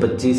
25